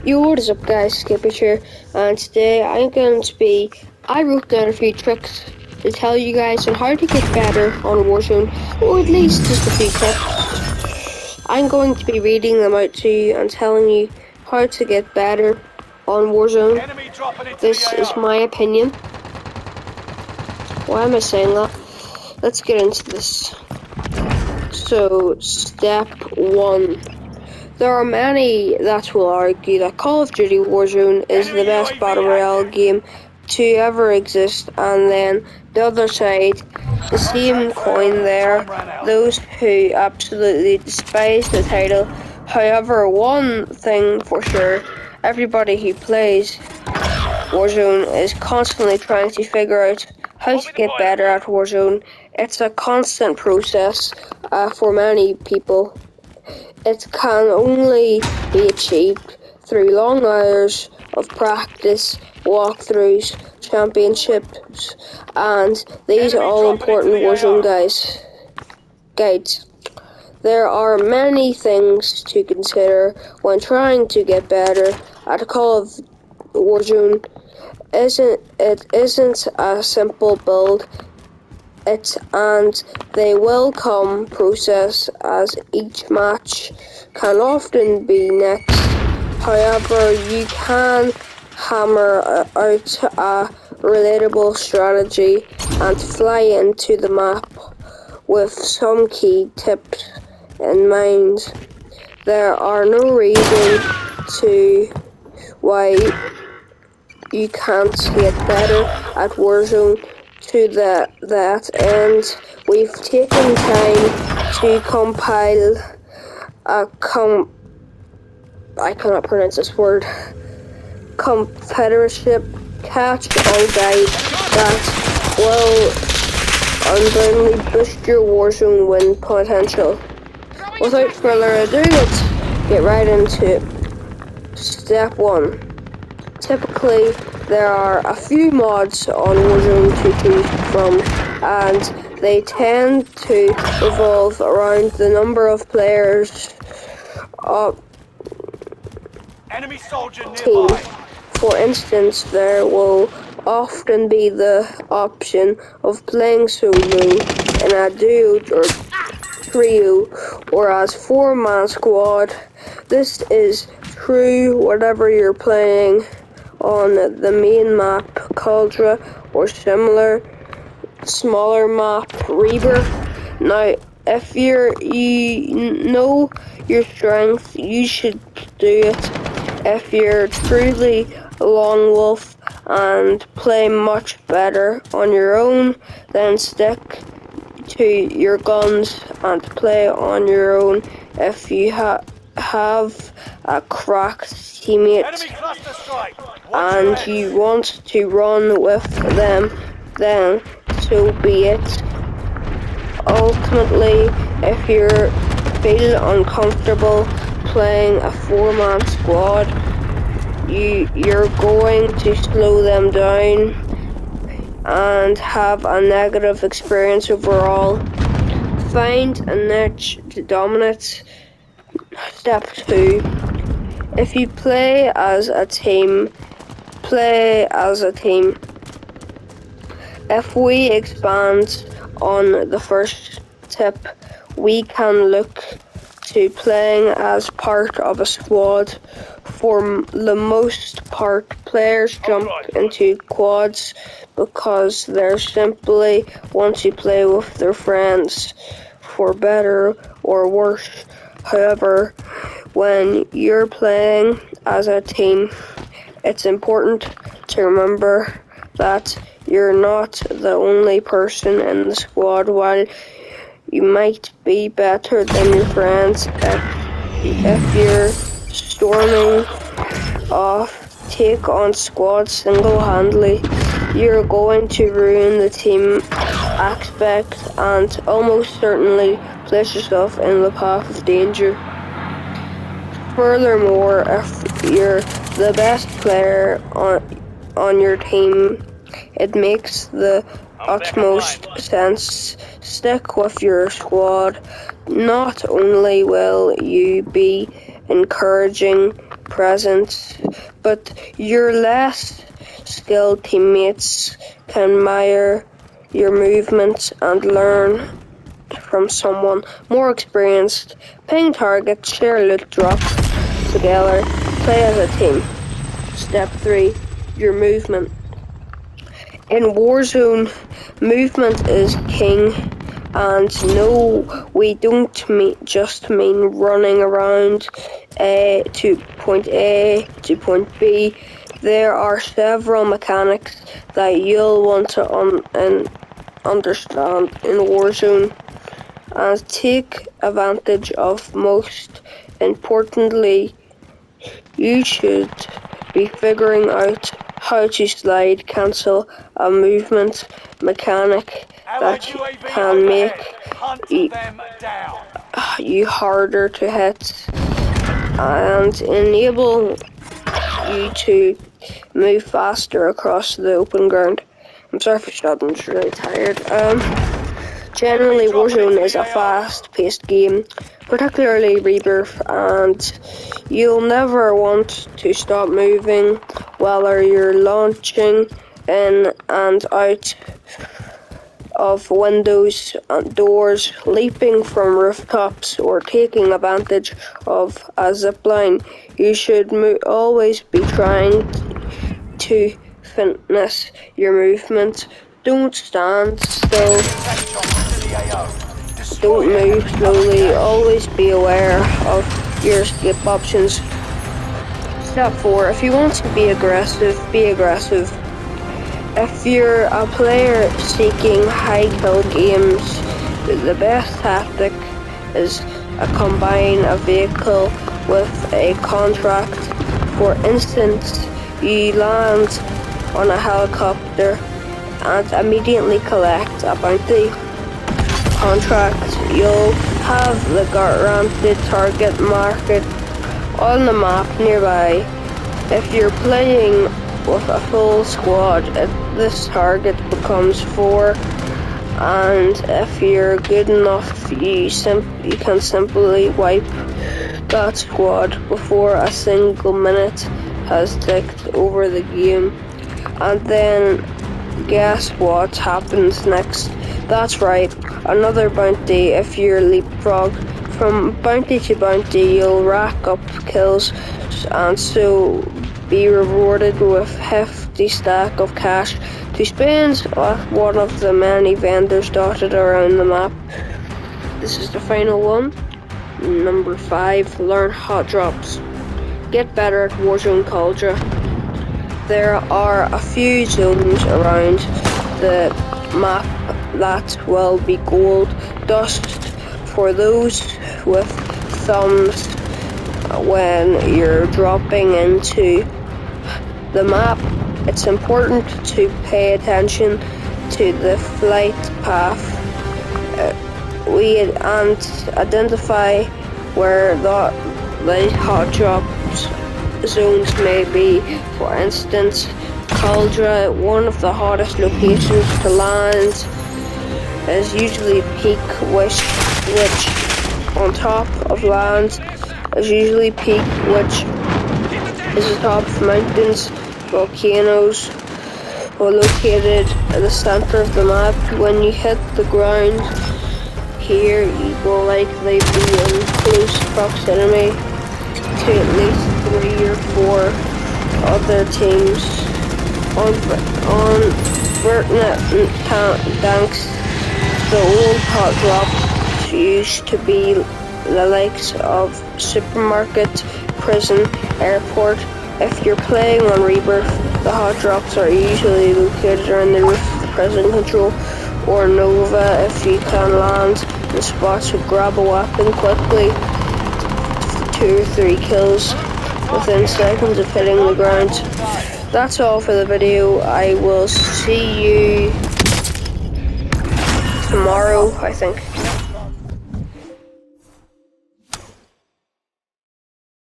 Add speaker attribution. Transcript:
Speaker 1: Yo, what is up guys, Skippy here, and today I wrote down a few tricks to tell you guys on how to get better on Warzone, or at least just a few tips. I'm going to be reading them out to you and telling you how to get better on Warzone. This is my opinion. Why am I saying that? Let's get into this. So, step 1. There are many that will argue that Call of Duty Warzone is the best battle royale game to ever exist, and then the other side, the same coin there, those who absolutely despise the title. However, one thing for sure, everybody who plays Warzone is constantly trying to figure out how to get better at Warzone. It's a constant process for many people. It can only be achieved through long hours of practice, walkthroughs, championships, and these all-important Warzone guides. There are many things to consider when trying to get better at Call of Warzone. It isn't a simple build. And they will come process as each match can often be next. However, you can hammer out a relatable strategy and fly into the map with some key tips in mind. There are no reason to why you can't get better at Warzone. To that end, we've taken time to compile a I cannot pronounce this word, competitorship catch-all guide that will undoubtedly boost your Warzone win potential. Without further ado, let's get right into it. Step 1. Typically, there are a few mods on Warzone to choose from, and they tend to revolve around the number of players
Speaker 2: Enemy soldier
Speaker 1: team.
Speaker 2: nearby.
Speaker 1: For instance, there will often be the option of playing solo in a duo or trio or as 4-man squad. This is true whatever you're playing on the main map, Caldra, or smaller map, Reaper. Now, if you know your strength, you should do it. If you're truly a lone wolf and play much better on your own, then stick to your guns and play on your own. If you have a cracked teammate and you want to run with them, then so be it. Ultimately, if you feel uncomfortable playing a 4-man squad, you're going to slow them down and have a negative experience overall. Find a niche to dominate. Step 2. If you play as a team, play as a team. If we expand on the first tip, we can look to playing as part of a squad. For the most part, players jump into quads because they simply want to play with their friends, for better or worse. However, when you're playing as a team, it's important to remember that you're not the only person in the squad. While you might be better than your friends, if you're storming off, take on squad single-handedly, you're going to ruin the team aspect and almost certainly place yourself in the path of danger. Furthermore, if you're the best player on your team, it makes the utmost sense. Stick with your squad. Not only will you be encouraging present, but your less skilled teammates can admire your movements and learn from someone more experienced. Ping targets, share loot drops together, play as a team. Step 3. Your movement. In Warzone, movement is king, and no, we don't just mean running around to point A to point B. There are several mechanics that you'll want to understand in Warzone and take advantage of. Most importantly, you should be figuring out how to slide cancel, a movement mechanic
Speaker 2: Allied
Speaker 1: that
Speaker 2: UAV
Speaker 1: can
Speaker 2: overhead.
Speaker 1: make
Speaker 2: Hunt them down.
Speaker 1: you harder to hit and enable you to move faster across the open ground. I'm sorry for stopping, I'm just really tired. Generally, Warzone is a fast-paced game, particularly Rebirth, and you'll never want to stop moving while you're launching in and out of windows and doors, leaping from rooftops, or taking advantage of a zipline. You should always be trying to fitness your movement. Don't stand still. Don't move slowly. Always be aware of your escape options. Step 4. If you want to be aggressive, be aggressive. If you're a player seeking high kill games, the best tactic is to combine a vehicle with a contract. For instance, you land on a helicopter and immediately collect a bounty contract. You'll have the guaranteed target market on the map nearby. If you're playing with a full squad, this target becomes 4, and if you're good enough, you can simply wipe that squad before a single minute has ticked over the game. And then guess what happens next? That's right, another bounty. If you're leapfrog from bounty to bounty, you'll rack up kills and so be rewarded with a hefty stack of cash to spend at one of the many vendors dotted around the map. This is the final one. Number 5, learn hot drops. Get better at Warzone culture. There are a few zones around the map that will be gold dust for those with thumbs when you're dropping into the map. It's important to pay attention to the flight path and identify where the hot drops zones may be. For instance, Caldra, one of the hottest locations to land, is usually peak, which on top of land is usually peak, which is atop mountains, volcanoes, or located at the center of the map. When you hit the ground here, you will likely be in close proximity to at least 3 or 4 other teams. On Vertnet tanks, the old hot drops used to be the likes of supermarket, prison, airport. If you're playing on Rebirth, the hot drops are usually located around the roof of the prison control, or Nova. If you can land in spots to grab a weapon quickly, 2 or 3 kills within seconds of hitting the ground. That's all for the video. I will see you tomorrow, I think.